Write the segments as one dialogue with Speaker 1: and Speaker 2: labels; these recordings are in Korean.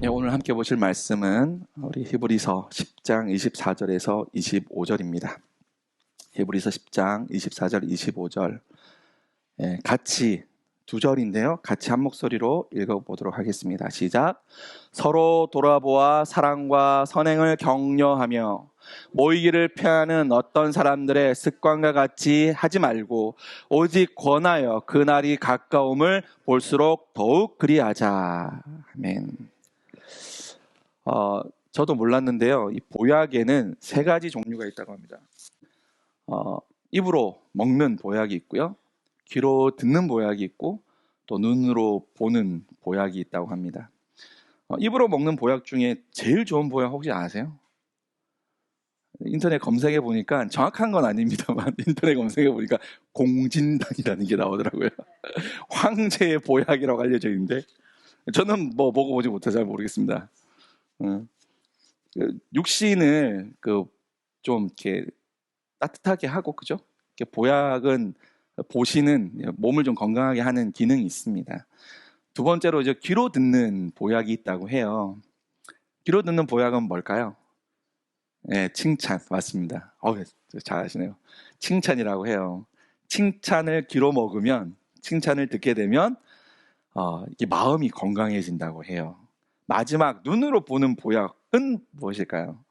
Speaker 1: 네, 오늘 함께 보실 말씀은 우리 히브리서 10장 24절에서 25절입니다. 히브리서 10장 24절, 25절 같이 두 절인데요. 같이 한 목소리로 읽어보도록 하겠습니다. 시작. 서로 돌아보아 사랑과 선행을 격려하며 모이기를 피하는 어떤 사람들의 습관과 같이 하지 말고 오직 권하여 그날이 가까움을 볼수록 더욱 그리하자. 아멘. 저도 몰랐는데요. 이 보약에는 세 가지 종류가 있다고 합니다. 입으로 먹는 보약이 있고요. 귀로 듣는 보약이 있고 또 눈으로 보는 보약이 있다고 합니다. 입으로 먹는 보약 중에 제일 좋은 보약 혹시 아세요? 인터넷 검색해 보니까 정확한 건 아닙니다만 인터넷 검색해 보니까 공진단이라는 게 나오더라고요. 황제의 보약이라고 알려져 있는데 저는 뭐 먹어보지 못해서 잘 모르겠습니다. 육신을 좀 이렇게 따뜻하게 하고, 그죠? 이렇게 보약은 보시는 몸을 좀 건강하게 하는 기능이 있습니다. 두 번째로 이제 귀로 듣는 보약이 있다고 해요. 귀로 듣는 보약은 뭘까요? 네, 칭찬 맞습니다. 잘 아시네요. 칭찬이라고 해요. 칭찬을 귀로 먹으면, 칭찬을 듣게 되면 이게 마음이 건강해진다고 해요. 마지막 눈으로 보는 보약은 무엇일까요?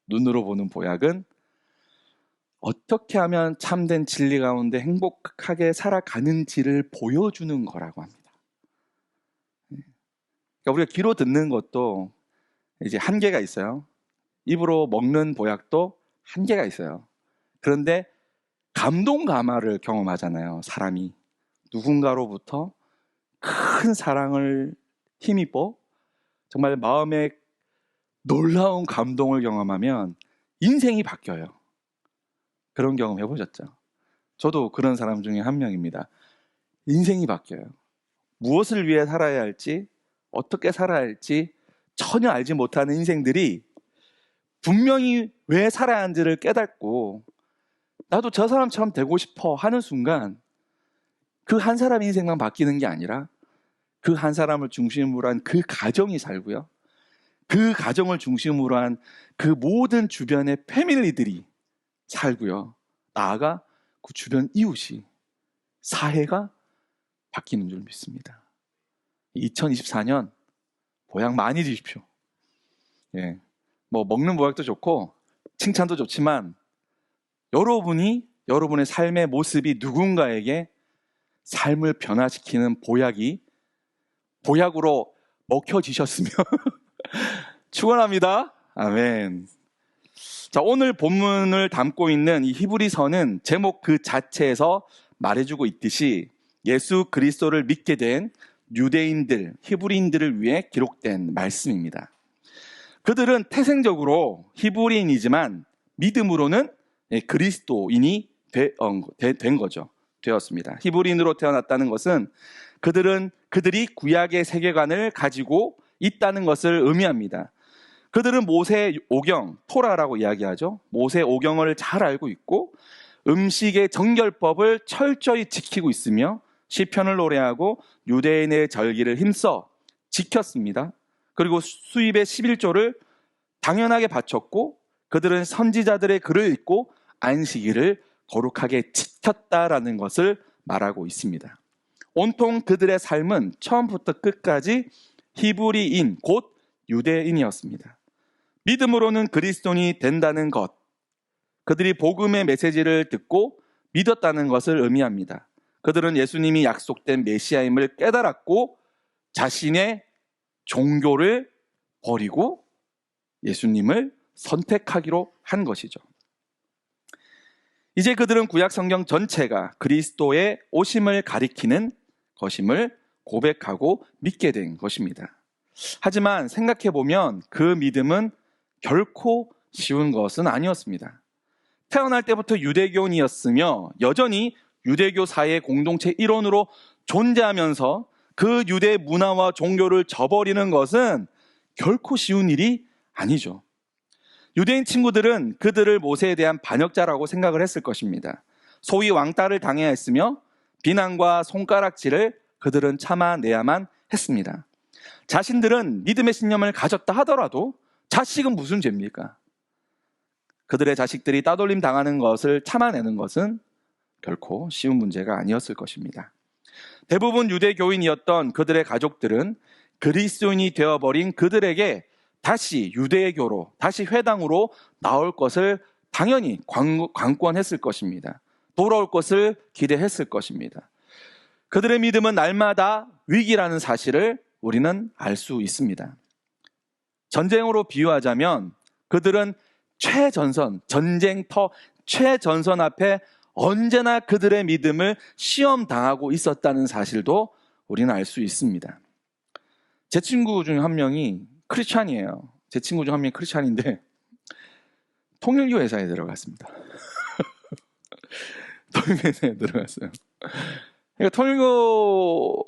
Speaker 1: 눈으로 보는 보약은 어떻게 하면 참된 진리 가운데 행복하게 살아가는지를 보여주는 거라고 합니다. 그러니까 우리가 귀로 듣는 것도 이제 한계가 있어요. 입으로 먹는 보약도 한계가 있어요. 그런데 감동 감화를 경험하잖아요. 사람이 누군가로부터 큰 사랑을 힘입어 정말 마음에 놀라운 감동을 경험하면 인생이 바뀌어요. 그런 경험 해보셨죠? 저도 그런 사람 중에 한 명입니다. 인생이 바뀌어요. 무엇을 위해 살아야 할지, 어떻게 살아야 할지 전혀 알지 못하는 인생들이 분명히 왜 살아야 하는지를 깨닫고 나도 저 사람처럼 되고 싶어 하는 순간 그 한 사람의 인생만 바뀌는 게 아니라 그 한 사람을 중심으로 한 그 가정이 살고요. 그 가정을 중심으로 한 그 모든 주변의 패밀리들이 살고요. 나아가 그 주변 이웃이, 사회가 바뀌는 줄 믿습니다. 2024년 보약 많이 드십시오. 예, 뭐 먹는 보약도 좋고 칭찬도 좋지만 여러분이 여러분의 삶의 모습이 누군가에게 삶을 변화시키는 보약으로 먹혀지셨으면 축원합니다. 아멘. 자, 오늘 본문을 담고 있는 이 히브리서는 제목 그 자체에서 말해주고 있듯이 예수 그리스도를 믿게 된 유대인들, 히브리인들을 위해 기록된 말씀입니다. 그들은 태생적으로 히브리인이지만 믿음으로는 그리스도인이 된 거죠. 되었습니다. 히브리인으로 태어났다는 것은 그들이 구약의 세계관을 가지고 있다는 것을 의미합니다. 그들은 모세 오경, 토라라고 이야기하죠. 모세 오경을 잘 알고 있고 음식의 정결법을 철저히 지키고 있으며 시편을 노래하고 유대인의 절기를 힘써 지켰습니다. 그리고 수입의 11조를 당연하게 바쳤고 그들은 선지자들의 글을 읽고 안식일을 거룩하게 지켰다라는 것을 말하고 있습니다. 온통 그들의 삶은 처음부터 끝까지 히브리인, 곧 유대인이었습니다. 믿음으로는 그리스도인이 된다는 것, 그들이 복음의 메시지를 듣고 믿었다는 것을 의미합니다. 그들은 예수님이 약속된 메시아임을 깨달았고 자신의 종교를 버리고 예수님을 선택하기로 한 것이죠. 이제 그들은 구약 성경 전체가 그리스도의 오심을 가리키는 것임을 고백하고 믿게 된 것입니다. 하지만 생각해보면 그 믿음은 결코 쉬운 것은 아니었습니다. 태어날 때부터 유대교인이었으며 여전히 유대교 사회의 공동체 일원으로 존재하면서 그 유대 문화와 종교를 저버리는 것은 결코 쉬운 일이 아니죠. 유대인 친구들은 그들을 모세에 대한 반역자라고 생각을 했을 것입니다. 소위 왕따를 당해야 했으며 비난과 손가락질을 그들은 참아내야만 했습니다. 자신들은 믿음의 신념을 가졌다 하더라도 자식은 무슨 죄입니까? 그들의 자식들이 따돌림 당하는 것을 참아내는 것은 결코 쉬운 문제가 아니었을 것입니다. 대부분 유대교인이었던 그들의 가족들은 그리스도인이 되어버린 그들에게 다시 유대교로, 다시 회당으로 나올 것을 당연히 관건했을 것입니다. 돌아올 것을 기대했을 것입니다. 그들의 믿음은 날마다 위기라는 사실을 우리는 알 수 있습니다. 전쟁으로 비유하자면 그들은 전쟁터 최전선 앞에 언제나 그들의 믿음을 시험당하고 있었다는 사실도 우리는 알 수 있습니다. 제 친구 중 한 명이 크리스찬이에요. 제 친구 중 한 명이 크리스찬인데 통일교 회사에 들어갔습니다. 통일교 회사에 들어갔어요. 그러니까 통일교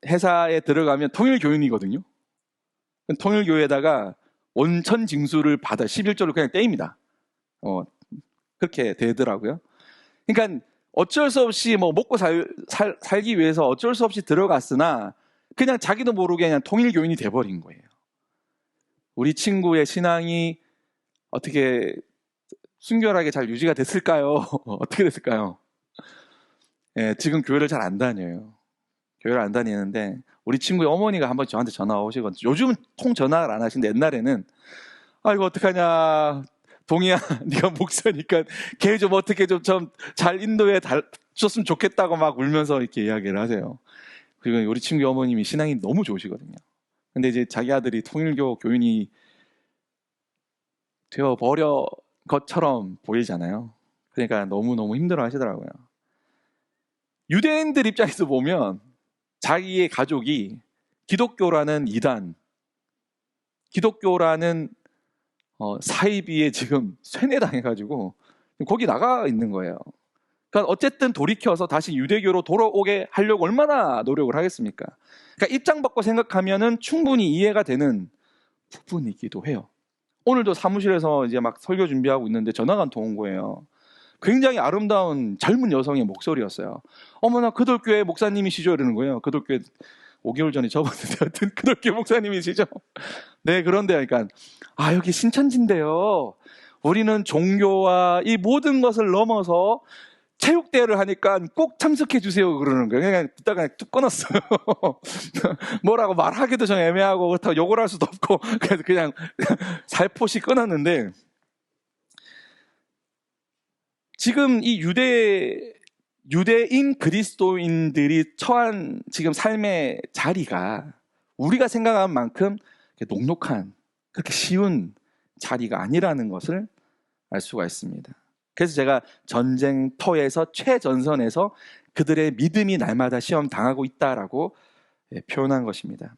Speaker 1: 회사에 들어가면 통일교인이거든요. 통일교에다가 원천 징수를 받아 11조를 그냥 떼입니다. 그렇게 되더라고요. 그러니까 어쩔 수 없이 먹고 살기 위해서 어쩔 수 없이 들어갔으나 그냥 자기도 모르게 그냥 통일교인이 돼버린 거예요. 우리 친구의 신앙이 어떻게 순결하게 잘 유지가 됐을까요? 어떻게 됐을까요? 예, 지금 교회를 잘 안 다녀요. 교회를 안 다니는데 우리 친구의 어머니가 한번 저한테 전화 오시거든요. 요즘은 통 전화를 안 하시는데 옛날에는 이거 어떡하냐, 동희야, 네가 목사니까 걔 좀 어떻게 좀 잘 인도해 줬으면 좋겠다고 막 울면서 이렇게 이야기를 하세요. 그리고 우리 친구 어머님이 신앙이 너무 좋으시거든요. 근데 이제 자기 아들이 통일교 교인이 되어버려 것처럼 보이잖아요. 그러니까 너무너무 힘들어 하시더라고요. 유대인들 입장에서 보면 자기의 가족이 기독교라는 이단, 기독교라는 사이비에 지금 세뇌당해가지고 거기 나가 있는 거예요. 그러니까 어쨌든 돌이켜서 다시 유대교로 돌아오게 하려고 얼마나 노력을 하겠습니까? 그러니까 입장 바꿔 생각하면은 충분히 이해가 되는 부분이기도 해요. 오늘도 사무실에서 이제 막 설교 준비하고 있는데 전화가 한 통 온 거예요. 굉장히 아름다운 젊은 여성의 목소리였어요. 어머나 그돌교회 목사님이시죠? 이러는 거예요. 그돌교회 5개월 전에 접었는데 하여튼 그돌교회 목사님이시죠? 네, 그런데 그러니까 여기 신천지인데요. 우리는 종교와 이 모든 것을 넘어서 체육대회를 하니까 꼭 참석해 주세요 그러는 거예요. 그냥 듣다가 뚝 끊었어요. 뭐라고 말하기도 좀 애매하고 그렇다고 욕을 할 수도 없고 그래서 그냥 살포시 끊었는데, 지금 이 유대인 그리스도인들이 처한 지금 삶의 자리가 우리가 생각하는 만큼 녹록한, 그렇게 쉬운 자리가 아니라는 것을 알 수가 있습니다. 그래서 제가 전쟁터에서 최전선에서 그들의 믿음이 날마다 시험 당하고 있다라고 표현한 것입니다.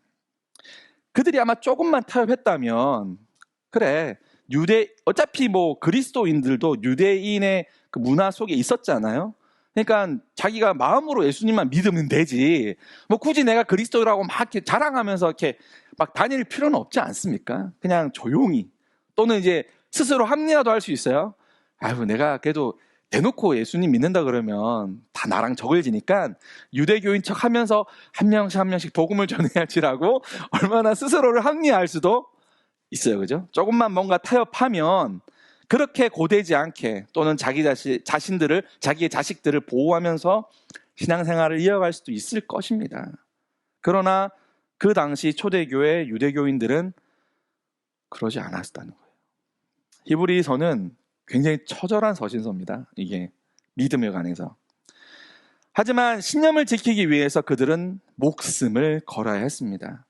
Speaker 1: 그들이 아마 조금만 타협했다면, 그래, 어차피 그리스도인들도 유대인의 그 문화 속에 있었잖아요. 그러니까 자기가 마음으로 예수님만 믿으면 되지. 굳이 내가 그리스도라고 막 이렇게 자랑하면서 이렇게 막 다닐 필요는 없지 않습니까? 그냥 조용히, 또는 이제 스스로 합리화도 할 수 있어요. 내가 그래도 대놓고 예수님 믿는다 그러면 다 나랑 적을지니까 유대교인 척 하면서 한 명씩 복음을 전해야지라고 얼마나 스스로를 합리화할 수도 있어요. 그죠? 조금만 뭔가 타협하면 그렇게 고되지 않게, 또는 자기의 자식들을 보호하면서 신앙생활을 이어갈 수도 있을 것입니다. 그러나 그 당시 초대교회 유대교인들은 그러지 않았다는 거예요. 히브리서는 굉장히 처절한 서신서입니다. 이게 믿음에 관해서. 하지만 신념을 지키기 위해서 그들은 목숨을 걸어야 했습니다.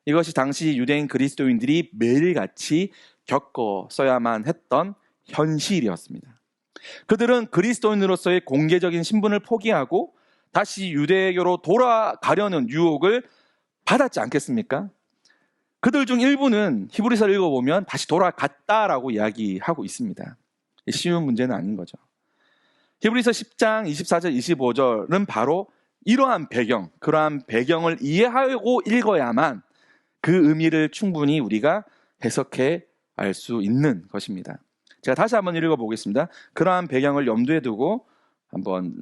Speaker 1: 이것이 당시 유대인 그리스도인들이 매일같이 겪어서야만 했던 현실이었습니다. 그들은 그리스도인으로서의 공개적인 신분을 포기하고 다시 유대교로 돌아가려는 유혹을 받았지 않겠습니까? 그들 중 일부는 히브리서를 읽어보면 다시 돌아갔다라고 이야기하고 있습니다. 쉬운 문제는 아닌 거죠. 히브리서 10장 24절 25절은 바로 그러한 배경을 이해하고 읽어야만 그 의미를 충분히 우리가 해석해 알 수 있는 것입니다. 제가 다시 한번 읽어보겠습니다. 그러한 배경을 염두에 두고 한번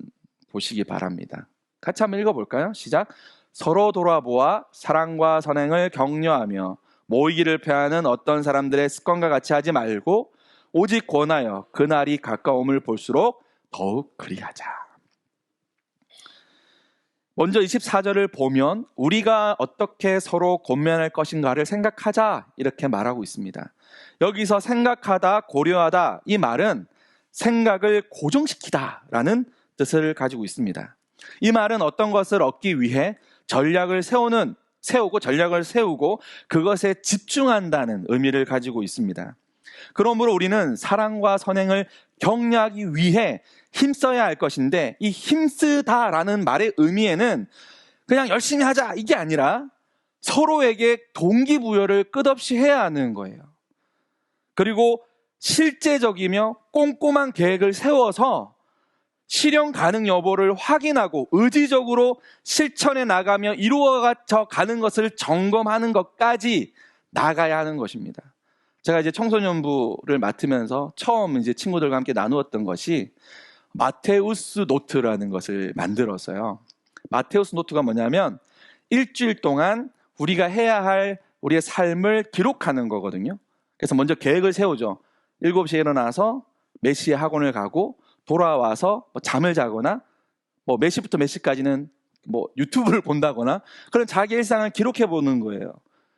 Speaker 1: 보시기 바랍니다. 같이 한번 읽어볼까요? 시작. 서로 돌아보아 사랑과 선행을 격려하며 모이기를 펴하는 어떤 사람들의 습관과 같이 하지 말고 오직 권하여 그날이 가까움을 볼수록 더욱 그리하자. 먼저 24절을 보면 우리가 어떻게 서로 권면할 것인가를 생각하자 이렇게 말하고 있습니다. 여기서 생각하다, 고려하다 이 말은 생각을 고정시키다 라는 뜻을 가지고 있습니다. 이 말은 어떤 것을 얻기 위해 전략을 세우고 그것에 집중한다는 의미를 가지고 있습니다. 그러므로 우리는 사랑과 선행을 격려하기 위해 힘써야 할 것인데, 이 힘쓰다라는 말의 의미에는 그냥 열심히 하자 이게 아니라 서로에게 동기부여를 끝없이 해야 하는 거예요. 그리고 실제적이며 꼼꼼한 계획을 세워서 실현 가능 여부를 확인하고 의지적으로 실천해 나가며 이루어져 가는 것을 점검하는 것까지 나가야 하는 것입니다. 제가 이제 청소년부를 맡으면서 처음 이제 친구들과 함께 나누었던 것이 마테우스 노트라는 것을 만들었어요. 마테우스 노트가 뭐냐면 일주일 동안 우리가 해야 할 우리의 삶을 기록하는 거거든요. 그래서 먼저 계획을 세우죠. 7시에 일어나서 몇 시에 학원을 가고 돌아와서 잠을 자거나 몇 시부터 몇 시까지는 유튜브를 본다거나 그런 자기 일상을 기록해 보는 거예요.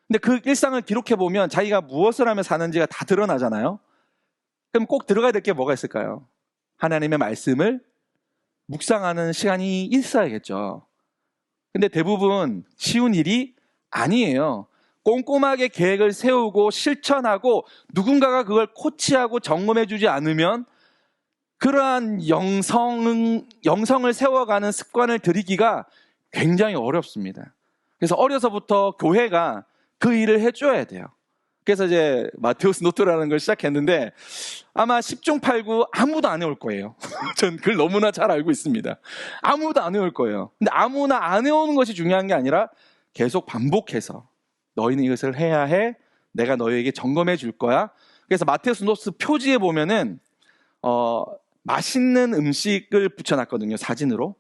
Speaker 1: 근데 그 일상을 기록해 보면 자기가 무엇을 하며 사는지가 다 드러나잖아요. 그럼 꼭 들어가야 될 게 뭐가 있을까요? 하나님의 말씀을 묵상하는 시간이 있어야겠죠. 근데 대부분 쉬운 일이 아니에요. 꼼꼼하게 계획을 세우고 실천하고 누군가가 그걸 코치하고 점검해 주지 않으면 그러한 영성을 세워가는 습관을 들이기가 굉장히 어렵습니다. 그래서 어려서부터 교회가 그 일을 해줘야 돼요. 그래서 이제 마테우스 노트라는 걸 시작했는데 아마 10중 8구 아무도 안 해올 거예요. 전 그걸 너무나 잘 알고 있습니다. 아무도 안 해올 거예요. 근데 아무나 안 해오는 것이 중요한 게 아니라 계속 반복해서 너희는 이것을 해야 해. 내가 너희에게 점검해 줄 거야. 그래서 마테우스 노트 표지에 보면은 맛있는 음식을 붙여놨거든요. 사진으로.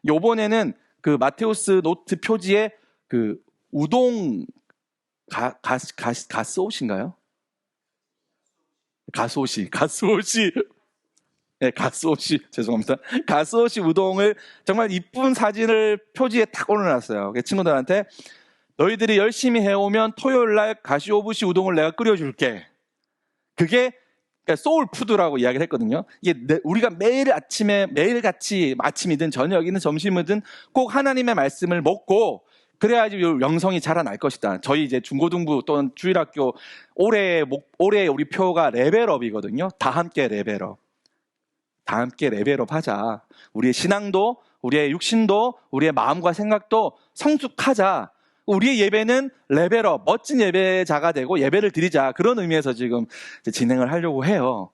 Speaker 1: 요번에는 그 마테우스 노트 표지에 그 우동 가스옷인가요? 가스옷이 네, 가스옷이 죄송합니다. 가스옷이 우동을 정말 이쁜 사진을 표지에 딱 올려놨어요. 친구들한테 너희들이 열심히 해오면 토요일날 가시오부시 우동을 내가 끓여줄게. 그게 소울푸드라고 이야기를 했거든요. 이게 우리가 매일 같이 아침이든 저녁이든 점심이든 꼭 하나님의 말씀을 먹고 그래야지 영성이 자라날 것이다. 저희 이제 중고등부 또는 주일학교 올해 우리 표가 레벨업이거든요. 다 함께 레벨업 하자. 우리의 신앙도, 우리의 육신도, 우리의 마음과 생각도 성숙하자. 우리의 예배는 레벨업, 멋진 예배자가 되고 예배를 드리자. 그런 의미에서 지금 진행을 하려고 해요.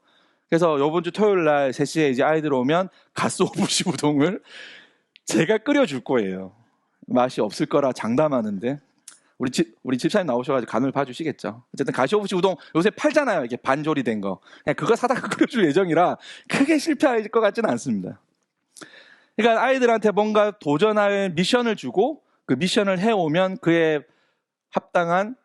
Speaker 1: 그래서 이번 주 토요일 날 3시에 이제 아이들 오면 가스오부시 우동을 제가 끓여줄 거예요. 맛이 없을 거라 장담하는데 우리 집사님 나오셔가지고 간을 봐주시겠죠. 어쨌든 가시오부시 우동 요새 팔잖아요. 이게 반조리된 거. 그냥 그거 사다가 끓여줄 예정이라 크게 실패할 것 같지는 않습니다. 그러니까 아이들한테 뭔가 도전할 미션을 주고 그 미션을 해오면 그에 합당한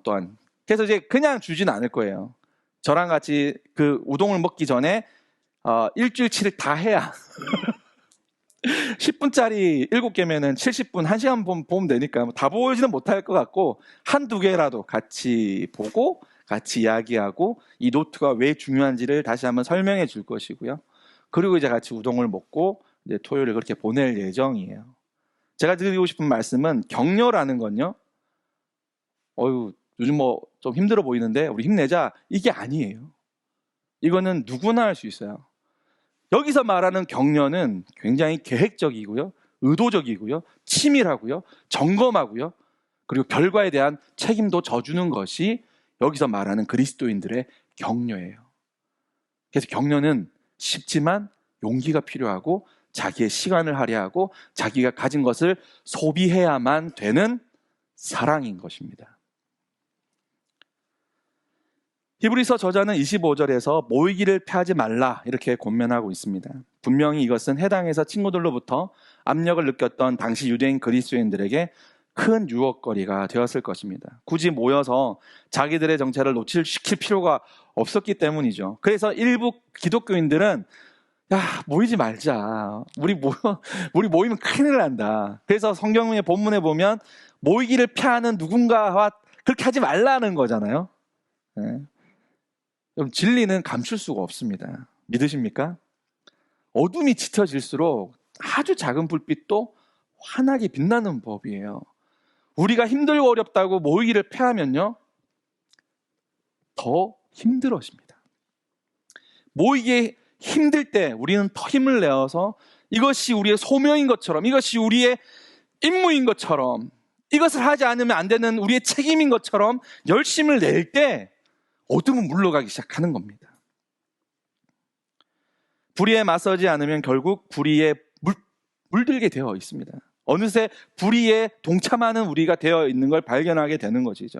Speaker 1: 또한 그래서 이제 그냥 주지는 않을 거예요. 저랑 같이 그 우동을 먹기 전에 일주일치를 다 해야 10분짜리 7개면은 70분 1시간 보면 되니까 다 보지는 못할 것 같고 한두 개라도 같이 보고 같이 이야기하고 이 노트가 왜 중요한지를 다시 한번 설명해 줄 것이고요. 그리고 이제 같이 우동을 먹고 이제 토요일에 그렇게 보낼 예정이에요. 제가 드리고 싶은 말씀은 격려라는 건요. 요즘 좀 힘들어 보이는데 우리 힘내자. 이게 아니에요. 이거는 누구나 할 수 있어요. 여기서 말하는 격려는 굉장히 계획적이고요. 의도적이고요. 치밀하고요. 점검하고요. 그리고 결과에 대한 책임도 져주는 것이 여기서 말하는 그리스도인들의 격려예요. 그래서 격려는 쉽지만 용기가 필요하고 자기의 시간을 할애하고 자기가 가진 것을 소비해야만 되는 사랑인 것입니다. 히브리서 저자는 25절에서 모이기를 폐하지 말라 이렇게 권면하고 있습니다. 분명히 이것은 해당해서 친구들로부터 압력을 느꼈던 당시 유대인 그리스도인들에게 큰 유혹거리가 되었을 것입니다. 굳이 모여서 자기들의 정체를 노출시킬 필요가 없었기 때문이죠. 그래서 일부 기독교인들은 야, 모이지 말자. 우리 모이면 큰일 난다. 그래서 성경의 본문에 보면 모이기를 피하는 누군가와 그렇게 하지 말라는 거잖아요. 네. 그럼 진리는 감출 수가 없습니다. 믿으십니까? 어둠이 짙어질수록 아주 작은 불빛도 환하게 빛나는 법이에요. 우리가 힘들고 어렵다고 모이기를 피하면요, 더 힘들어집니다. 모이기 힘들 때 우리는 더 힘을 내어서 이것이 우리의 소명인 것처럼, 이것이 우리의 임무인 것처럼, 이것을 하지 않으면 안 되는 우리의 책임인 것처럼 열심을 낼 때 어둠은 물러가기 시작하는 겁니다. 불의에 맞서지 않으면 결국 불의에 물들게 되어 있습니다. 어느새 불의에 동참하는 우리가 되어 있는 걸 발견하게 되는 것이죠.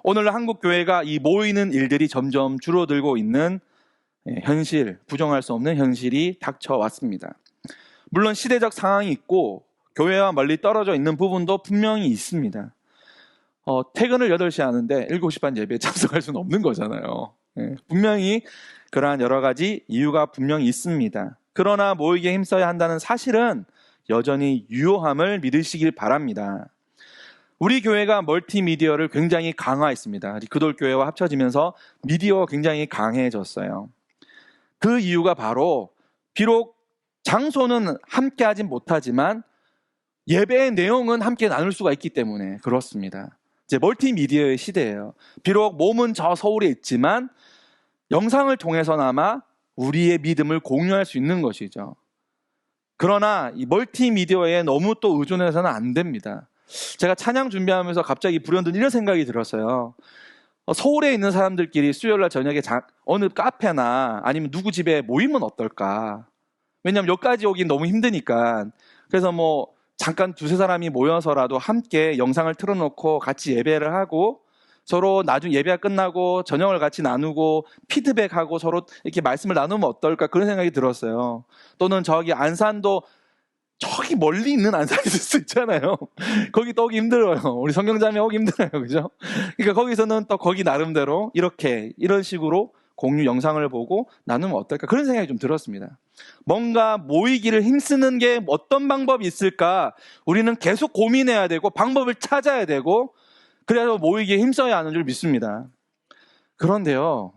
Speaker 1: 오늘 한국 교회가 이 모이는 일들이 점점 줄어들고 있는 현실, 부정할 수 없는 현실이 닥쳐왔습니다. 물론 시대적 상황이 있고 교회와 멀리 떨어져 있는 부분도 분명히 있습니다. 퇴근을 8시에 하는데 7시 반 예배에 참석할 수는 없는 거잖아요. 분명히 그러한 여러 가지 이유가 분명히 있습니다. 그러나 모이기에 힘써야 한다는 사실은 여전히 유효함을 믿으시길 바랍니다. 우리 교회가 멀티미디어를 굉장히 강화했습니다. 리크돌교회와 합쳐지면서 미디어가 굉장히 강해졌어요. 그 이유가 바로 비록 장소는 함께 하진 못하지만 예배의 내용은 함께 나눌 수가 있기 때문에 그렇습니다. 이제 멀티미디어의 시대예요. 비록 몸은 저 서울에 있지만 영상을 통해서나마 우리의 믿음을 공유할 수 있는 것이죠. 그러나 이 멀티미디어에 너무 또 의존해서는 안 됩니다. 제가 찬양 준비하면서 갑자기 불현듯 이런 생각이 들었어요. 서울에 있는 사람들끼리 수요일날 저녁에 어느 카페나 아니면 누구 집에 모이면 어떨까? 왜냐하면 여기까지 오긴 너무 힘드니까. 그래서 잠깐 두세 사람이 모여서라도 함께 영상을 틀어놓고 같이 예배를 하고 서로 나중에 예배가 끝나고 저녁을 같이 나누고 피드백하고 서로 이렇게 말씀을 나누면 어떨까, 그런 생각이 들었어요. 또는 저기 안산도 저기 멀리 있는 안산이 있을 수 있잖아요. 거기 또 오기 힘들어요. 우리 성경자매 오기 힘들어요. 그죠? 그러니까 거기서는 또 거기 나름대로 이런 식으로 공유 영상을 보고 나누면 어떨까, 그런 생각이 좀 들었습니다. 뭔가 모이기를 힘쓰는 게 어떤 방법이 있을까, 우리는 계속 고민해야 되고 방법을 찾아야 되고 그래서 모이기에 힘써야 하는 줄 믿습니다. 그런데요,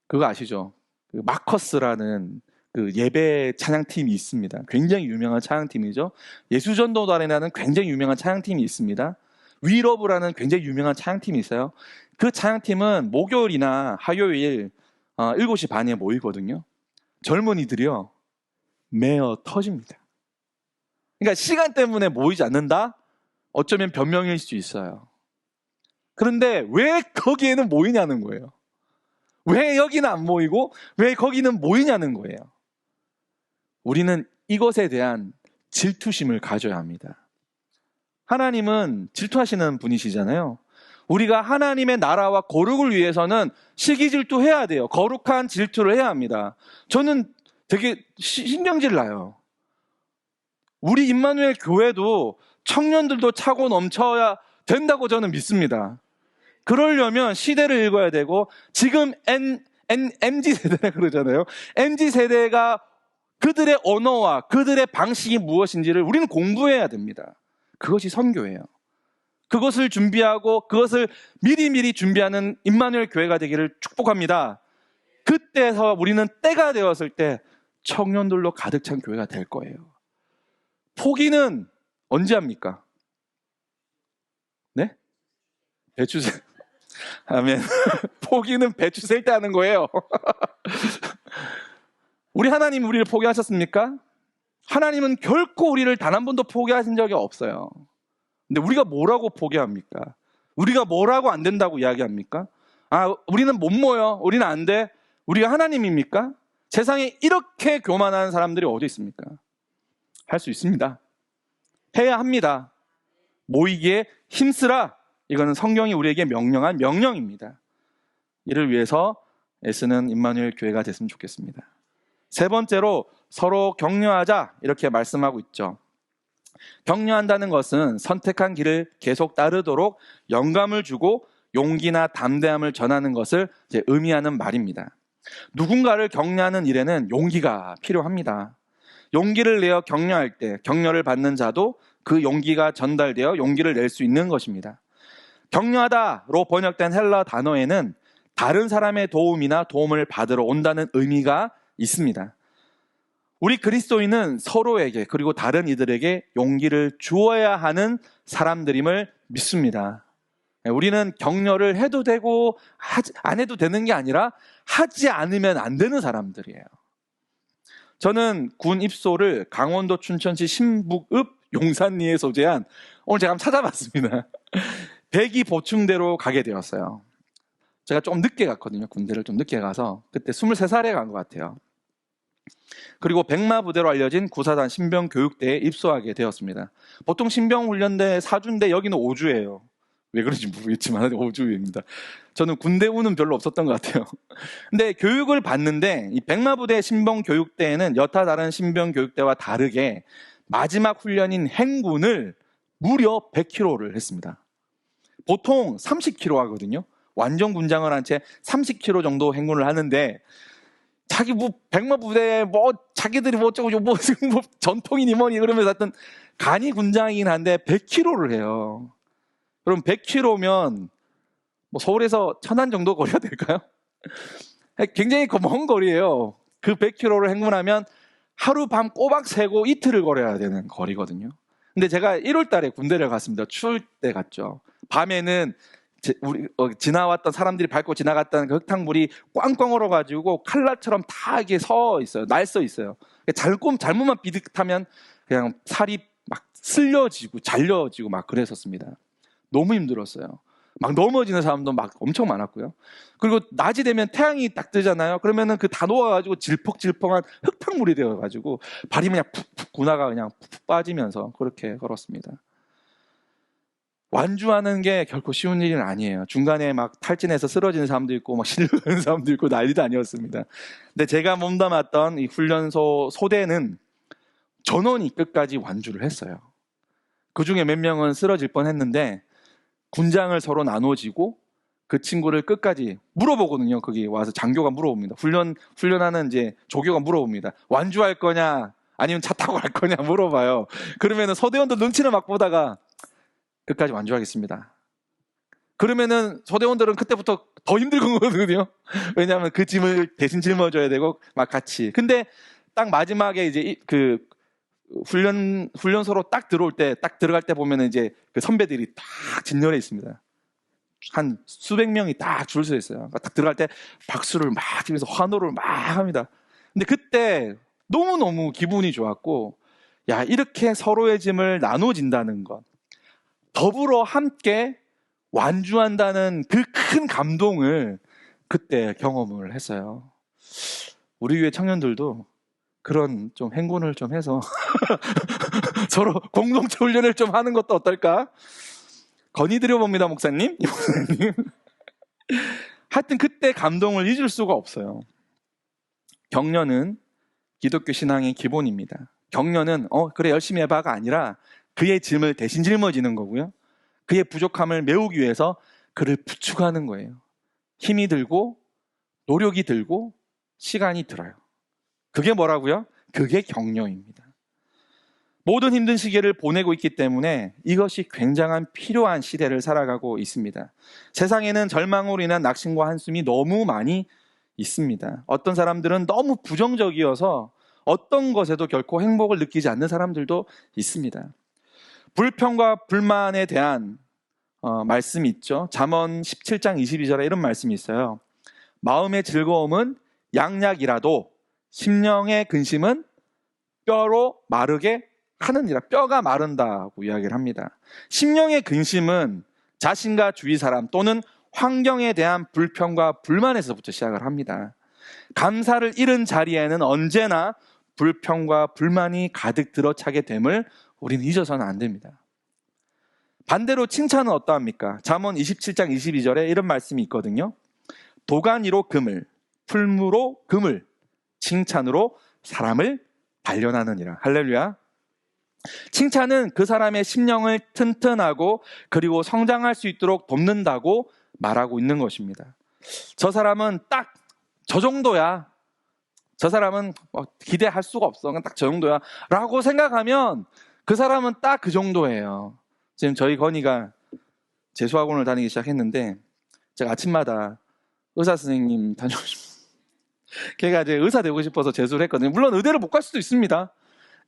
Speaker 1: 그거 아시죠? 마커스라는 그 예배 찬양팀이 있습니다. 굉장히 유명한 찬양팀이죠. 예수전도단이라는 굉장히 유명한 찬양팀이 있습니다. 위러브라는 굉장히 유명한 찬양팀이 있어요. 그 찬양팀은 목요일이나 화요일 7시 반에 모이거든요. 젊은이들이요, 매어 터집니다. 그러니까 시간 때문에 모이지 않는다? 어쩌면 변명일 수 있어요. 그런데 왜 거기에는 모이냐는 거예요. 왜 여기는 안 모이고 왜 거기는 모이냐는 거예요. 우리는 이것에 대한 질투심을 가져야 합니다. 하나님은 질투하시는 분이시잖아요. 우리가 하나님의 나라와 거룩을 위해서는 시기질투해야 돼요. 거룩한 질투를 해야 합니다. 저는 되게 신경질 나요. 우리 임마누엘 교회도 청년들도 차고 넘쳐야 된다고 저는 믿습니다. 그러려면 시대를 읽어야 되고, 지금 MZ세대라 그러잖아요. MZ세대가 그들의 언어와 그들의 방식이 무엇인지를 우리는 공부해야 됩니다. 그것이 선교예요. 그것을 준비하고 그것을 미리미리 준비하는 임마누엘 교회가 되기를 축복합니다. 그때서 우리는 때가 되었을 때 청년들로 가득 찬 교회가 될 거예요. 포기는 언제 합니까? 네? 배추 아멘. 포기는 배추 셀 때 하는 거예요. 우리 하나님 우리를 포기하셨습니까? 하나님은 결코 우리를 단 한 번도 포기하신 적이 없어요. 근데 우리가 뭐라고 포기합니까? 우리가 뭐라고 안 된다고 이야기합니까? 우리는 못 모여, 우리는 안 돼. 우리가 하나님입니까? 세상에 이렇게 교만한 사람들이 어디 있습니까? 할 수 있습니다. 해야 합니다. 모이기에 힘쓰라. 이거는 성경이 우리에게 명령한 명령입니다. 이를 위해서 애쓰는 임마누엘 교회가 됐으면 좋겠습니다. 세 번째로, 서로 격려하자 이렇게 말씀하고 있죠. 격려한다는 것은 선택한 길을 계속 따르도록 영감을 주고 용기나 담대함을 전하는 것을 이제 의미하는 말입니다. 누군가를 격려하는 일에는 용기가 필요합니다. 용기를 내어 격려할 때 격려를 받는 자도 그 용기가 전달되어 용기를 낼 수 있는 것입니다. 격려하다로 번역된 헬라 단어에는 다른 사람의 도움이나 도움을 받으러 온다는 의미가 있습니다. 우리 그리스도인은 서로에게 그리고 다른 이들에게 용기를 주어야 하는 사람들임을 믿습니다. 우리는 격려를 해도 되고 안 해도 되는 게 아니라 하지 않으면 안 되는 사람들이에요. 저는 군 입소를 강원도 춘천시 신북읍 용산리에 소재한, 오늘 제가 한번 찾아봤습니다. 백이 보충대로 가게 되었어요. 제가 좀 늦게 갔거든요. 군대를 좀 늦게 가서 그때 23살에 간 것 같아요. 그리고 백마부대로 알려진 구사단 신병교육대에 입소하게 되었습니다. 보통 신병훈련대 4주인데 여기는 5주예요. 왜 그런지 모르겠지만 5주입니다. 저는 군대 운은 별로 없었던 것 같아요. 근데 교육을 받는데 이 백마부대 신병교육대에는 여타 다른 신병교육대와 다르게 마지막 훈련인 행군을 무려 100km를 했습니다. 보통 30km 하거든요. 완전 군장을 한 채 30km 정도 행군을 하는데 자기 백마부대 자기들이 어쩌고 뭐 전통이니 뭐니 그러면서 하여튼 간이 군장이긴 한데 100km를 해요. 그럼 100km면 서울에서 천안 정도 거리가 될까요? 굉장히 먼 거리예요. 그 100km를 행군하면 하루 밤 꼬박 새고 이틀을 걸어야 되는 거리거든요. 근데 제가 1월 달에 군대를 갔습니다. 추울 때 갔죠. 밤에는 우리 지나왔던 사람들이 밟고 지나갔던 그 흙탕물이 꽝꽝 얼어가지고 칼날처럼 다 이게 서 있어요. 날서 있어요. 잘못만 비득하면 그냥 살이 막 쓸려지고 잘려지고 막 그랬었습니다. 너무 힘들었어요. 막 넘어지는 사람도 막 엄청 많았고요. 그리고 낮이 되면 태양이 딱 뜨잖아요. 그러면은 그 다 녹아가지고 질퍽질퍽한 흙탕물이 되어가지고 발이 그냥 푹푹 구나가 그냥 푹푹 빠지면서 그렇게 걸었습니다. 완주하는 게 결코 쉬운 일은 아니에요. 중간에 막 탈진해서 쓰러지는 사람도 있고 막 실려가는 사람도 있고 난리도 아니었습니다. 근데 제가 몸담았던 이 훈련소 소대는 전원이 끝까지 완주를 했어요. 그 중에 몇 명은 쓰러질 뻔했는데 군장을 서로 나눠지고 그 친구를 끝까지 물어보거든요. 거기 와서 장교가 물어봅니다. 훈련하는 이제 조교가 물어봅니다. 완주할 거냐 아니면 차 타고 갈 거냐 물어봐요. 그러면은 서대원들 눈치를 막 보다가 끝까지 완주하겠습니다. 그러면은 소대원들은 그때부터 더 힘들건 거거든요. 왜냐하면 그 짐을 대신 짊어져야 되고 막 같이. 근데 딱 마지막에 이제 그 훈련소로 딱 들어갈 때 보면은 이제 그 선배들이 딱 진열해 있습니다. 한 수백 명이 딱 줄 서 있어요. 딱 들어갈 때 박수를 막 치면서 환호를 막 합니다. 근데 그때 너무너무 기분이 좋았고, 야, 이렇게 서로의 짐을 나눠진다는 것, 더불어 함께 완주한다는 그 큰 감동을 그때 경험을 했어요. 우리 교회 청년들도 그런 좀 행군을 좀 해서 서로 공동체 훈련을 좀 하는 것도 어떨까? 건의드려봅니다, 목사님. 하여튼 그때 감동을 잊을 수가 없어요. 격려는 기독교 신앙의 기본입니다. 격려는 그래 열심히 해봐가 아니라 그의 짐을 대신 짊어지는 거고요. 그의 부족함을 메우기 위해서 그를 부축하는 거예요. 힘이 들고 노력이 들고 시간이 들어요. 그게 뭐라고요? 그게 격려입니다. 모든 힘든 시기를 보내고 있기 때문에 이것이 굉장한 필요한 시대를 살아가고 있습니다. 세상에는 절망으로 인한 낙심과 한숨이 너무 많이 있습니다. 어떤 사람들은 너무 부정적이어서 어떤 것에도 결코 행복을 느끼지 않는 사람들도 있습니다. 불평과 불만에 대한 말씀이 있죠. 잠언 17장 22절에 이런 말씀이 있어요. 마음의 즐거움은 양약이라도 심령의 근심은 뼈로 마르게 하느니라. 뼈가 마른다고 이야기를 합니다. 심령의 근심은 자신과 주위 사람 또는 환경에 대한 불평과 불만에서부터 시작을 합니다. 감사를 잃은 자리에는 언제나 불평과 불만이 가득 들어차게 됨을 우리는 잊어서는 안 됩니다. 반대로 칭찬은 어떠합니까? 잠언 27장 22절에 이런 말씀이 있거든요. 도가니로 금을, 풀무로 금을, 칭찬으로 사람을 단련하느니라. 할렐루야. 칭찬은 그 사람의 심령을 튼튼하고 그리고 성장할 수 있도록 돕는다고 말하고 있는 것입니다. 저 사람은 딱 저 정도야. 저 사람은 기대할 수가 없어. 그냥 딱 저 정도야. 라고 생각하면 그 사람은 딱 그 정도예요. 지금 저희 건이가 재수학원을 다니기 시작했는데 제가 아침마다 의사 선생님 다녀오십니다. 걔가 이제 의사 되고 싶어서 재수를 했거든요. 물론 의대를 못 갈 수도 있습니다.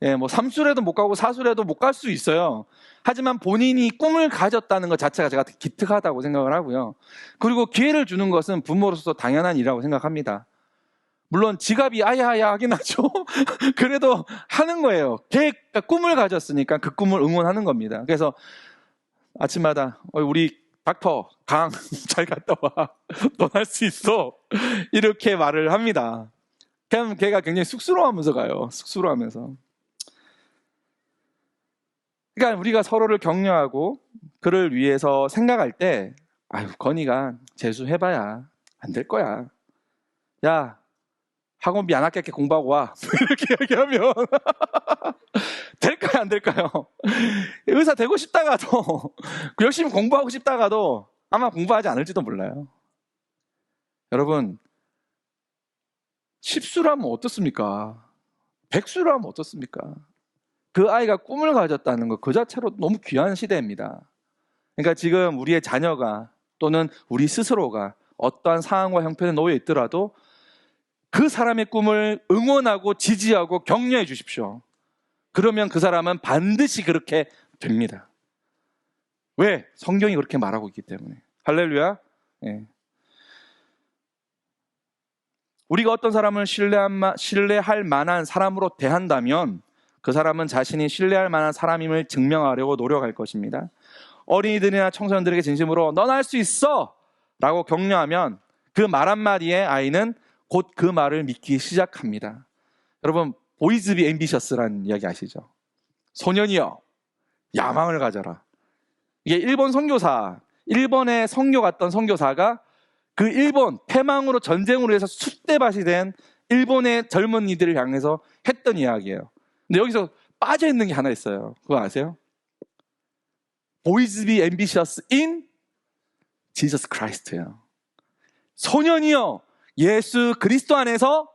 Speaker 1: 예, 뭐 삼수라도 못 가고 사수라도 못 갈 수 있어요. 하지만 본인이 꿈을 가졌다는 것 자체가 제가 기특하다고 생각을 하고요. 그리고 기회를 주는 것은 부모로서 당연한 일이라고 생각합니다. 물론 지갑이 아야아야 하긴 하죠. 그래도 하는 거예요. 걔가 꿈을 가졌으니까 그 꿈을 응원하는 겁니다. 그래서 아침마다 우리 닥터 강 잘 갔다 와. 넌 할 수 있어. 이렇게 말을 합니다. 그럼 걔가 굉장히 쑥스러워하면서 가요. 쑥스러워하면서. 그러니까 우리가 서로를 격려하고 그를 위해서 생각할 때 아유 건이가 재수해봐야 안 될 거야. 야 학원비 안 아깝게 공부하고 와. 이렇게 얘기하면 될까요 안 될까요? 의사 되고 싶다가도 열심히 공부하고 싶다가도 아마 공부하지 않을지도 몰라요. 여러분 10수라면 어떻습니까? 100수라면 어떻습니까? 그 아이가 꿈을 가졌다는 것 그 자체로 너무 귀한 시대입니다. 그러니까 지금 우리의 자녀가 또는 우리 스스로가 어떠한 상황과 형편에 놓여 있더라도 그 사람의 꿈을 응원하고 지지하고 격려해 주십시오. 그러면 그 사람은 반드시 그렇게 됩니다. 왜? 성경이 그렇게 말하고 있기 때문에. 할렐루야. 네. 우리가 어떤 사람을 신뢰할 만한 사람으로 대한다면 그 사람은 자신이 신뢰할 만한 사람임을 증명하려고 노력할 것입니다. 어린이들이나 청소년들에게 진심으로 넌 할 수 있어! 라고 격려하면 그 말 한마디에 아이는 곧 그 말을 믿기 시작합니다. 여러분 보이즈 비 앰비셔스라는 이야기 아시죠? 소년이여 야망을 가져라. 이게 일본 선교사, 일본에 선교 갔던 선교사가 그 일본 패망으로 전쟁으로 해서 숫대밭이 된 일본의 젊은이들을 향해서 했던 이야기예요. 근데 여기서 빠져있는 게 하나 있어요. 그거 아세요? Boys be ambitious in Jesus Christ예요. 소년이여 예수 그리스도 안에서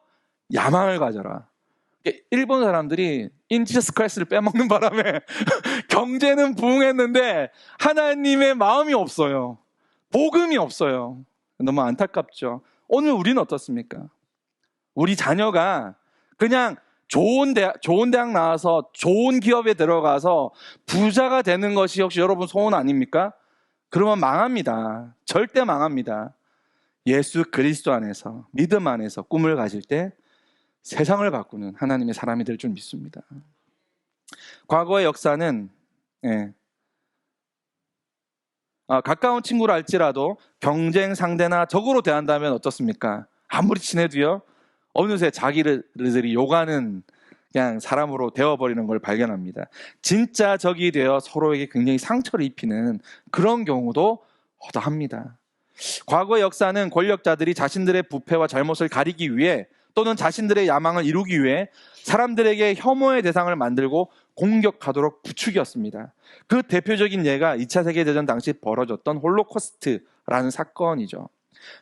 Speaker 1: 야망을 가져라. 일본 사람들이 in Jesus Christ를 빼먹는 바람에 경제는 부흥했는데 하나님의 마음이 없어요. 복음이 없어요. 너무 안타깝죠. 오늘 우리는 어떻습니까? 우리 자녀가 그냥 좋은 대학 나와서 좋은 기업에 들어가서 부자가 되는 것이 혹시 여러분 소원 아닙니까? 그러면 망합니다. 절대 망합니다. 예수 그리스도 안에서 믿음 안에서 꿈을 가질 때 세상을 바꾸는 하나님의 사람이 될 줄 믿습니다. 과거의 역사는 가까운 친구를 알지라도 경쟁 상대나 적으로 대한다면 어떻습니까? 아무리 친해도요 어느새 자기들이 욕하는 그냥 사람으로 되어버리는 걸 발견합니다. 진짜 적이 되어 서로에게 굉장히 상처를 입히는 그런 경우도 허다합니다. 과거의 역사는 권력자들이 자신들의 부패와 잘못을 가리기 위해 또는 자신들의 야망을 이루기 위해 사람들에게 혐오의 대상을 만들고 공격하도록 부추겼습니다. 그 대표적인 예가 2차 세계대전 당시 벌어졌던 홀로코스트라는 사건이죠.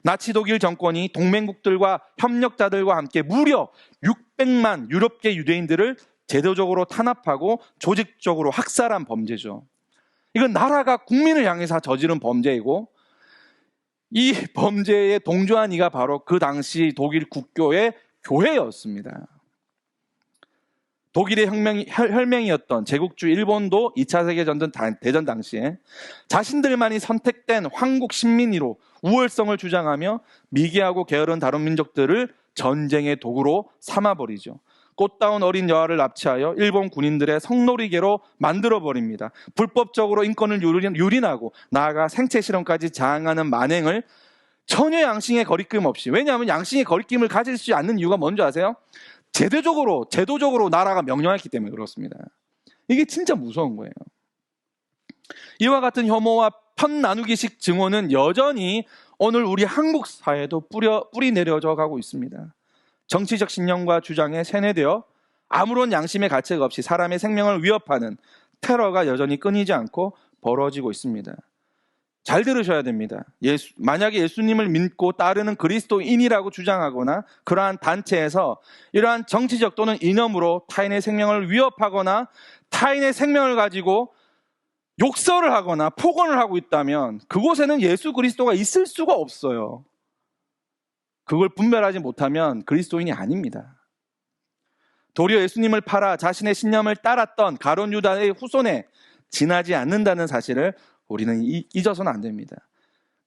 Speaker 1: 나치 독일 정권이 동맹국들과 협력자들과 함께 무려 600만 유럽계 유대인들을 제도적으로 탄압하고 조직적으로 학살한 범죄죠. 이건 나라가 국민을 향해서 저지른 범죄이고 이 범죄에 동조한 이가 바로 그 당시 독일 국교의 교회였습니다. 독일의 혈맹이었던 제국주 일본도 2차 세계대전 당시에 자신들만이 선택된 황국 식민지로 우월성을 주장하며 미개하고 게으른 다른 민족들을 전쟁의 도구로 삼아버리죠. 꽃다운 어린 여아를 납치하여 일본 군인들의 성놀이개로 만들어버립니다. 불법적으로 인권을 유린하고 나아가 생체 실험까지 자행하는 만행을 전혀 양심의 거리낌 없이, 왜냐하면 양심의 거리낌을 가질 수 않는 이유가 뭔지 아세요? 제도적으로 나라가 명령했기 때문에 그렇습니다. 이게 진짜 무서운 거예요. 이와 같은 혐오와 편 나누기식 증오는 여전히 오늘 우리 한국 사회에도 뿌리 내려져 가고 있습니다. 정치적 신념과 주장에 세뇌되어 아무런 양심의 가책 없이 사람의 생명을 위협하는 테러가 여전히 끊이지 않고 벌어지고 있습니다. 잘 들으셔야 됩니다. 만약에 예수님을 믿고 따르는 그리스도인이라고 주장하거나 그러한 단체에서 이러한 정치적 또는 이념으로 타인의 생명을 위협하거나 타인의 생명을 가지고 욕설을 하거나 폭언을 하고 있다면 그곳에는 예수 그리스도가 있을 수가 없어요. 그걸 분별하지 못하면 그리스도인이 아닙니다. 도리어 예수님을 팔아 자신의 신념을 따랐던 가룟 유다의 후손에 지나지 않는다는 사실을 우리는 잊어서는 안 됩니다.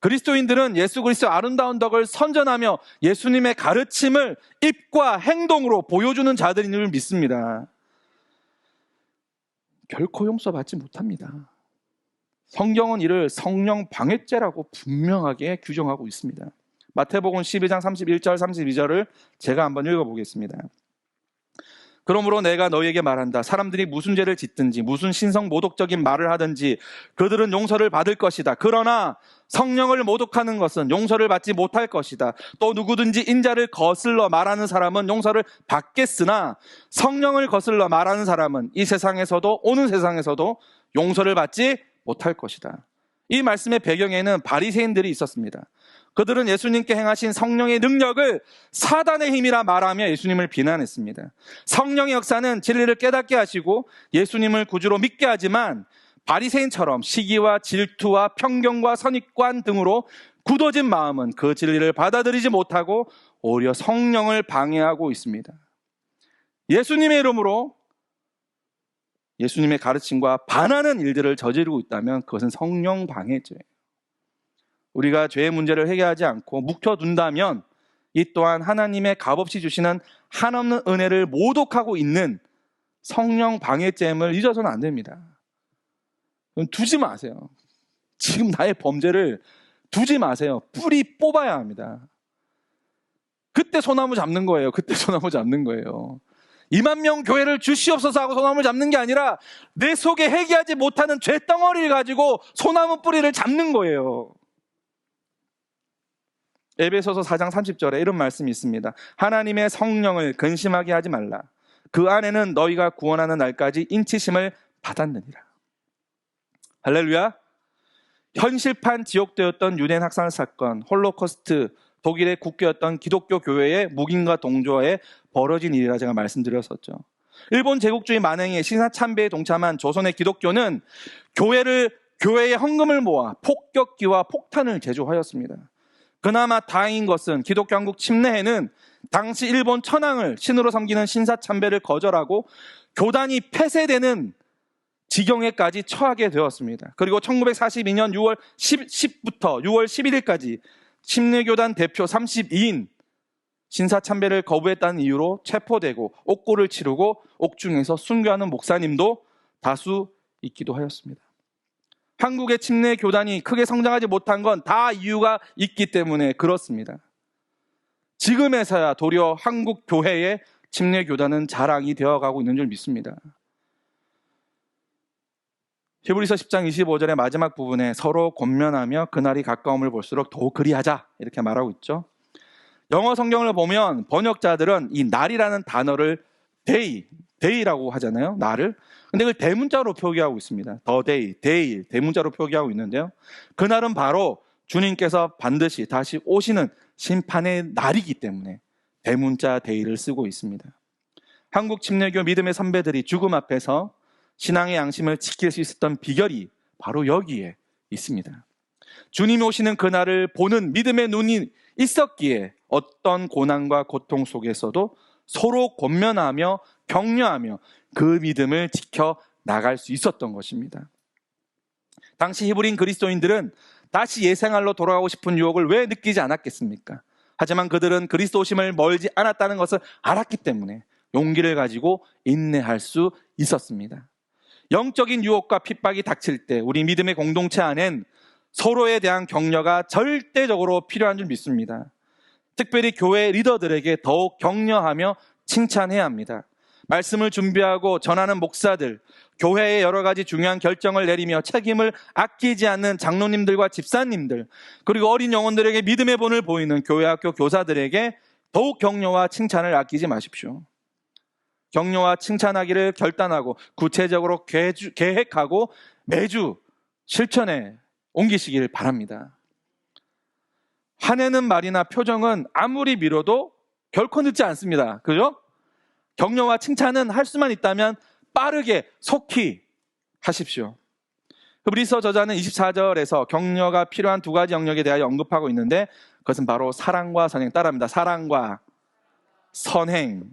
Speaker 1: 그리스도인들은 예수 그리스도의 아름다운 덕을 선전하며 예수님의 가르침을 입과 행동으로 보여주는 자들인 줄 믿습니다. 결코 용서받지 못합니다. 성경은 이를 성령 방해죄라고 분명하게 규정하고 있습니다. 마태복음 12장 31절 32절을 제가 한번 읽어보겠습니다. 그러므로 내가 너희에게 말한다. 사람들이 무슨 죄를 짓든지 무슨 신성 모독적인 말을 하든지 그들은 용서를 받을 것이다. 그러나 성령을 모독하는 것은 용서를 받지 못할 것이다. 또 누구든지 인자를 거슬러 말하는 사람은 용서를 받겠으나 성령을 거슬러 말하는 사람은 이 세상에서도 오는 세상에서도 용서를 받지 못할 것이다. 이 말씀의 배경에는 바리새인들이 있었습니다. 그들은 예수님께 행하신 성령의 능력을 사단의 힘이라 말하며 예수님을 비난했습니다. 성령의 역사는 진리를 깨닫게 하시고 예수님을 구주로 믿게 하지만 바리새인처럼 시기와 질투와 편견과 선입관 등으로 굳어진 마음은 그 진리를 받아들이지 못하고 오히려 성령을 방해하고 있습니다. 예수님의 이름으로 예수님의 가르침과 반하는 일들을 저지르고 있다면 그것은 성령 방해죄예요. 우리가 죄의 문제를 해결하지 않고 묵혀둔다면 이 또한 하나님의 값없이 주시는 한없는 은혜를 모독하고 있는 성령 방해죄임을 잊어서는 안 됩니다. 두지 마세요. 지금 나의 범죄를 두지 마세요. 뿌리 뽑아야 합니다. 그때 소나무 잡는 거예요. 그때 소나무 잡는 거예요. 2만 명 교회를 주시옵소서 하고 소나무를 잡는 게 아니라 내 속에 해결하지 못하는 죄덩어리를 가지고 소나무 뿌리를 잡는 거예요. 에베소서 4장 30절에 이런 말씀이 있습니다. 하나님의 성령을 근심하게 하지 말라. 그 안에는 너희가 구원하는 날까지 인치심을 받았느니라. 할렐루야. 현실판 지옥되었던 유대인 학살 사건, 홀로코스트, 독일의 국교였던 기독교 교회의 묵인과 동조에 벌어진 일이라 제가 말씀드렸었죠. 일본 제국주의 만행에 신사참배에 동참한 조선의 기독교는 교회의 헌금을 모아 폭격기와 폭탄을 제조하였습니다. 그나마 다행인 것은 기독교 한국 침례회는 당시 일본 천황을 신으로 섬기는 신사참배를 거절하고 교단이 폐쇄되는 지경에까지 처하게 되었습니다. 그리고 1942년 6월 10부터 6월 11일까지 침례교단 대표 32인 신사참배를 거부했다는 이유로 체포되고 옥고를 치르고 옥중에서 순교하는 목사님도 다수 있기도 하였습니다. 한국의 침례교단이 크게 성장하지 못한 건 다 이유가 있기 때문에 그렇습니다. 지금에서야 도리어 한국 교회의 침례교단은 자랑이 되어가고 있는 줄 믿습니다. 히브리서 10장 25절의 마지막 부분에 서로 권면하며 그날이 가까움을 볼수록 더욱 그리하자 이렇게 말하고 있죠. 영어 성경을 보면 번역자들은 이 날이라는 단어를 day라고 하잖아요. 날을. 근데 그걸 대문자로 표기하고 있습니다. day, 대문자로 표기하고 있는데요. 그날은 바로 주님께서 반드시 다시 오시는 심판의 날이기 때문에 대문자 day를 쓰고 있습니다. 한국 침례교 믿음의 선배들이 죽음 앞에서 신앙의 양심을 지킬 수 있었던 비결이 바로 여기에 있습니다. 주님이 오시는 그날을 보는 믿음의 눈이 있었기에 어떤 고난과 고통 속에서도 서로 권면하며 격려하며 그 믿음을 지켜 나갈 수 있었던 것입니다. 당시 히브리인 그리스도인들은 다시 옛생활로 돌아가고 싶은 유혹을 왜 느끼지 않았겠습니까? 하지만 그들은 그리스도 오심을 멀지 않았다는 것을 알았기 때문에 용기를 가지고 인내할 수 있었습니다. 영적인 유혹과 핍박이 닥칠 때 우리 믿음의 공동체 안엔 서로에 대한 격려가 절대적으로 필요한 줄 믿습니다. 특별히 교회 리더들에게 더욱 격려하며 칭찬해야 합니다. 말씀을 준비하고 전하는 목사들, 교회의 여러 가지 중요한 결정을 내리며 책임을 아끼지 않는 장로님들과 집사님들, 그리고 어린 영혼들에게 믿음의 본을 보이는 교회 학교 교사들에게 더욱 격려와 칭찬을 아끼지 마십시오. 격려와 칭찬하기를 결단하고 구체적으로 계획하고 매주 실천에 옮기시길 바랍니다. 화내는 말이나 표정은 아무리 미뤄도 결코 늦지 않습니다. 그죠? 격려와 칭찬은 할 수만 있다면 빠르게 속히 하십시오. 히브리서 저자는 24절에서 격려가 필요한 두 가지 영역에 대하여 언급하고 있는데 그것은 바로 사랑과 선행. 따라합니다. 사랑과 선행.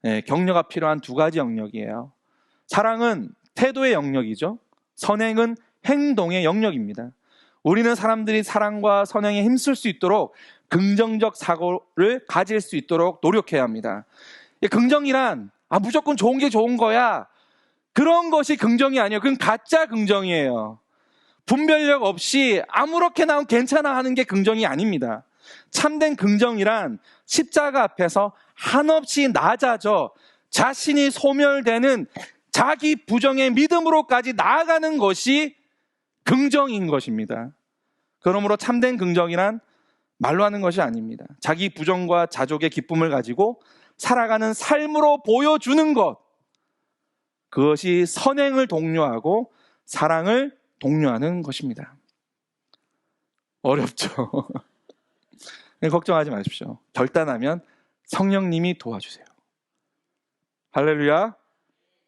Speaker 1: 네, 격려가 필요한 두 가지 영역이에요. 사랑은 태도의 영역이죠. 선행은 행동의 영역입니다. 우리는 사람들이 사랑과 선행에 힘쓸 수 있도록 긍정적 사고를 가질 수 있도록 노력해야 합니다. 긍정이란 무조건 좋은 게 좋은 거야, 그런 것이 긍정이 아니에요. 그건 가짜 긍정이에요. 분별력 없이 아무렇게 나오면 괜찮아 하는 게 긍정이 아닙니다. 참된 긍정이란 십자가 앞에서 한없이 낮아져 자신이 소멸되는 자기 부정의 믿음으로까지 나아가는 것이 긍정인 것입니다. 그러므로 참된 긍정이란 말로 하는 것이 아닙니다. 자기 부정과 자족의 기쁨을 가지고 살아가는 삶으로 보여주는 것, 그것이 선행을 독려하고 사랑을 독려하는 것입니다. 어렵죠? 걱정하지 마십시오. 결단하면 성령님이 도와주세요. 할렐루야.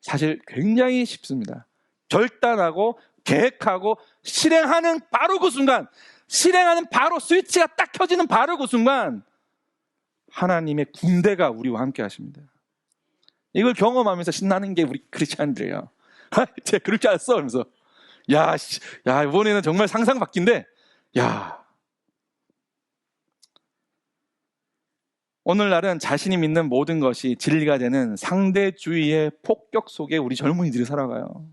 Speaker 1: 사실 굉장히 쉽습니다. 결단하고 계획하고 실행하는 바로 그 순간, 실행하는 바로 스위치가 딱 켜지는 바로 그 순간 하나님의 군대가 우리와 함께 하십니다. 이걸 경험하면서 신나는 게 우리 크리스찬들이에요. 제가 그럴 줄 알았어 그러면서 야 이번에는 정말 상상 바뀐데, 오늘날은 자신이 믿는 모든 것이 진리가 되는 상대주의의 폭격 속에 우리 젊은이들이 살아가요.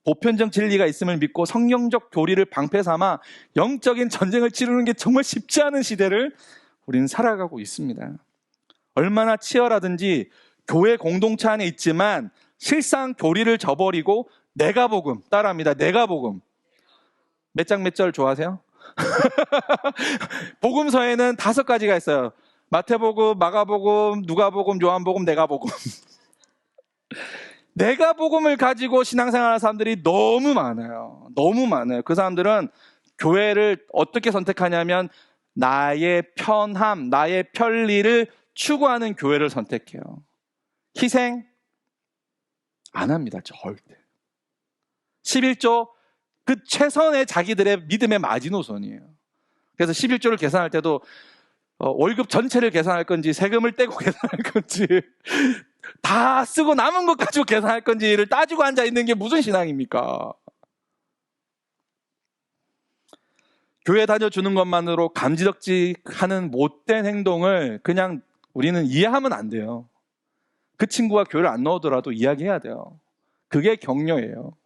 Speaker 1: 보편적 진리가 있음을 믿고 성경적 교리를 방패 삼아 영적인 전쟁을 치르는 게 정말 쉽지 않은 시대를 우리는 살아가고 있습니다. 얼마나 치열하든지 교회 공동체 안에 있지만 실상 교리를 저버리고 내가 복음, 따라합니다. 내가 복음. 몇 장 몇 절 좋아하세요? 복음서에는 5가지가 있어요. 마태복음, 마가복음, 누가복음, 요한복음, 내가복음. 내가복음을 가지고 신앙생활하는 사람들이 너무 많아요. 너무 많아요. 그 사람들은 교회를 어떻게 선택하냐면 나의 편함, 나의 편리를 추구하는 교회를 선택해요. 희생 안 합니다. 절대. 11조 그 최선의 자기들의 믿음의 마지노선이에요. 그래서 11조를 계산할 때도 월급 전체를 계산할 건지 세금을 떼고 계산할 건지 다 쓰고 남은 것 가지고 계산할 건지를 따지고 앉아있는 게 무슨 신앙입니까? 교회 다녀주는 것만으로 감지덕지하는 못된 행동을 그냥 우리는 이해하면 안 돼요. 그 친구가 교회를 안 넣어더라도 이야기해야 돼요. 그게 격려예요.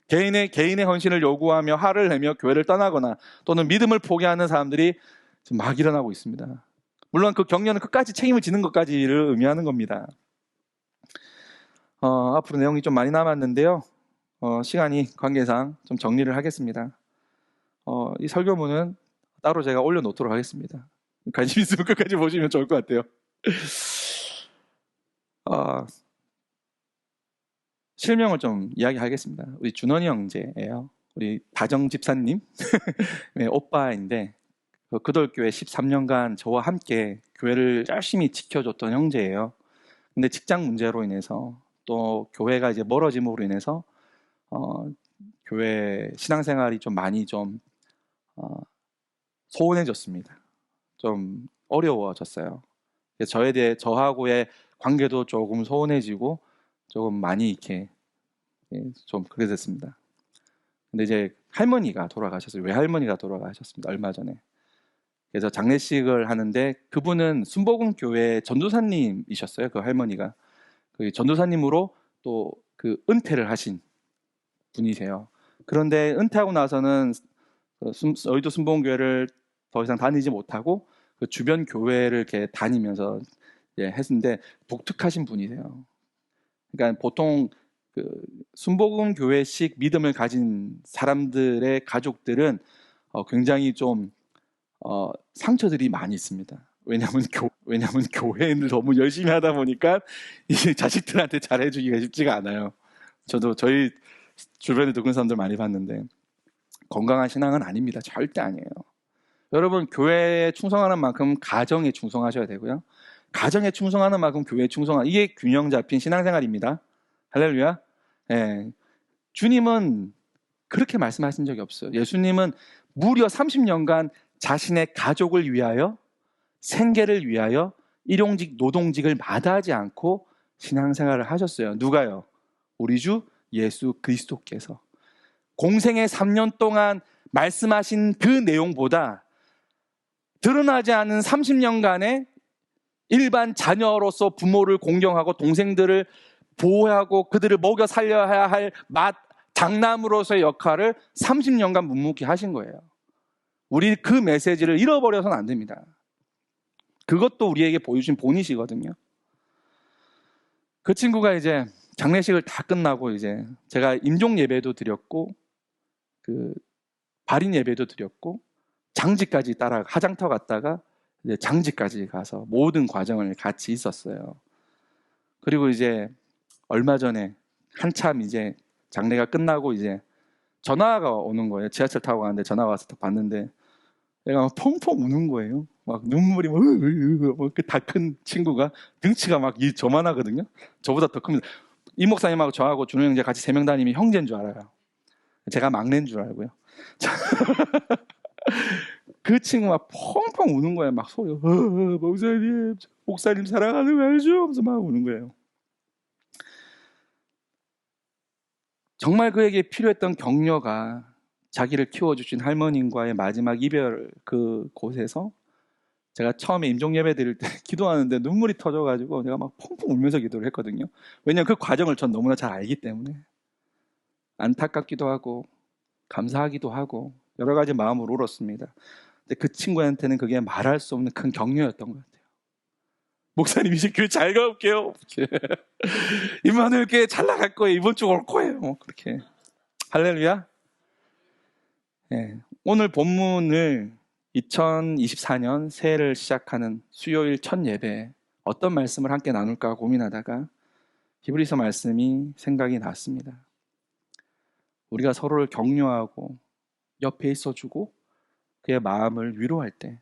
Speaker 1: 개인의 헌신을 요구하며 화를 내며 교회를 떠나거나 또는 믿음을 포기하는 사람들이 지금 막 일어나고 있습니다. 물론 그 격려는 끝까지 책임을 지는 것까지를 의미하는 겁니다. 앞으로 내용이 좀 많이 남았는데요. 시간이 관계상 좀 정리를 하겠습니다. 이 설교문은 따로 제가 올려놓도록 하겠습니다. 관심 있으면 끝까지 보시면 좋을 것 같아요. 실명을 좀 이야기하겠습니다. 우리 준원이 형제예요. 우리 다정 집사님 네, 오빠인데 그돌교회 13년간 저와 함께 교회를 열심히 지켜줬던 형제예요. 근데 직장 문제로 인해서 또 교회가 이제 멀어짐으로 인해서 교회 신앙생활이 좀 많이 좀 소원해졌습니다. 좀 어려워졌어요. 그래서 저하고의 관계도 조금 소원해지고 조금 많이 이렇게 좀 그렇게 됐습니다. 근데 이제 할머니가 돌아가셨어요. 외할머니가 돌아가셨습니다. 얼마 전에. 그래서 장례식을 하는데 그분은 순복음교회 전도사님이셨어요. 그 할머니가. 그 전도사님으로 또 그 은퇴를 하신 분이세요. 그런데 은퇴하고 나서는 여의도 순복음교회를 더 이상 다니지 못하고 그 주변 교회를 이렇게 다니면서 했는데 독특하신 분이세요. 그러니까 보통 그 순복음교회식 믿음을 가진 사람들의 가족들은 굉장히 좀 상처들이 많이 있습니다. 왜냐면 교회를 너무 열심히 하다 보니까 이제 자식들한테 잘해주기가 쉽지가 않아요. 저도 저희 주변에 그런 사람들 많이 봤는데 건강한 신앙은 아닙니다. 절대 아니에요. 여러분, 교회에 충성하는 만큼 가정에 충성하셔야 되고요. 가정에 충성하는 만큼 교회에 충성하는, 이게 균형 잡힌 신앙생활입니다. 할렐루야. 예. 주님은 그렇게 말씀하신 적이 없어요. 예수님은 무려 30년간 자신의 가족을 위하여, 생계를 위하여 일용직, 노동직을 마다하지 않고 신앙생활을 하셨어요. 누가요? 우리 주 예수 그리스도께서. 공생의 3년 동안 말씀하신 그 내용보다 드러나지 않은 30년간의 일반 자녀로서 부모를 공경하고 동생들을 보호하고 그들을 먹여 살려야 할 장남으로서의 역할을 30년간 묵묵히 하신 거예요. 우리 그 메시지를 잃어버려서는 안 됩니다. 그것도 우리에게 보여주신 본이시거든요. 그 친구가 이제 장례식을 다 끝나고 이제 제가 임종 예배도 드렸고 발인 예배도 드렸고 장지까지 따라 화장터 갔다가 이제 장지까지 가서 모든 과정을 같이 있었어요. 그리고 이제 얼마 전에 한참 이제 장례가 끝나고 이제 전화가 오는 거예요. 지하철 타고 가는데 전화가 와서 딱 봤는데 얘가 막 펑펑 우는 거예요. 막 눈물이 막 다 큰 친구가 등치가 막 저만하거든요. 저보다 더 큽니다. 이 목사님하고 저하고 준호 형제 같이 3명 다니면 형제인 줄 알아요. 제가 막내인 줄 알고요. 그 친구가 펑펑 우는 거예요. 막 소리, 목사님 사랑하는 거 알죠? 하면서 막 우는 거예요. 정말 그에게 필요했던 격려가 자기를 키워주신 할머님과의 마지막 이별 그 곳에서 제가 처음에 임종 예배 드릴 때 기도하는데 눈물이 터져가지고 내가 막 펑펑 울면서 기도를 했거든요. 왜냐하면 그 과정을 전 너무나 잘 알기 때문에 안타깝기도 하고 감사하기도 하고 여러 가지 마음으로 울었습니다. 근데 그 친구한테는 그게 말할 수 없는 큰 격려였던 것 같아요. 목사님 이제 교회 잘 가볼게요. 임마누엘 교회 잘 나갈 거예요. 이번 주 올 거예요. 그렇게. 할렐루야. 네. 오늘 본문을 2024년 새해를 시작하는 수요일 첫 예배에 어떤 말씀을 함께 나눌까 고민하다가 히브리서 말씀이 생각이 났습니다. 우리가 서로를 격려하고 옆에 있어주고 그의 마음을 위로할 때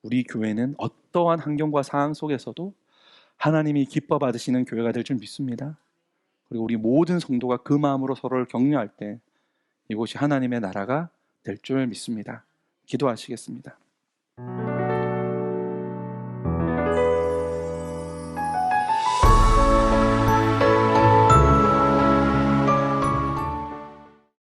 Speaker 1: 우리 교회는 어떠한 환경과 상황 속에서도 하나님이 기뻐 받으시는 교회가 될 줄 믿습니다. 그리고 우리 모든 성도가 그 마음으로 서로를 격려할 때 이곳이 하나님의 나라가 될 줄 믿습니다. 기도하시겠습니다.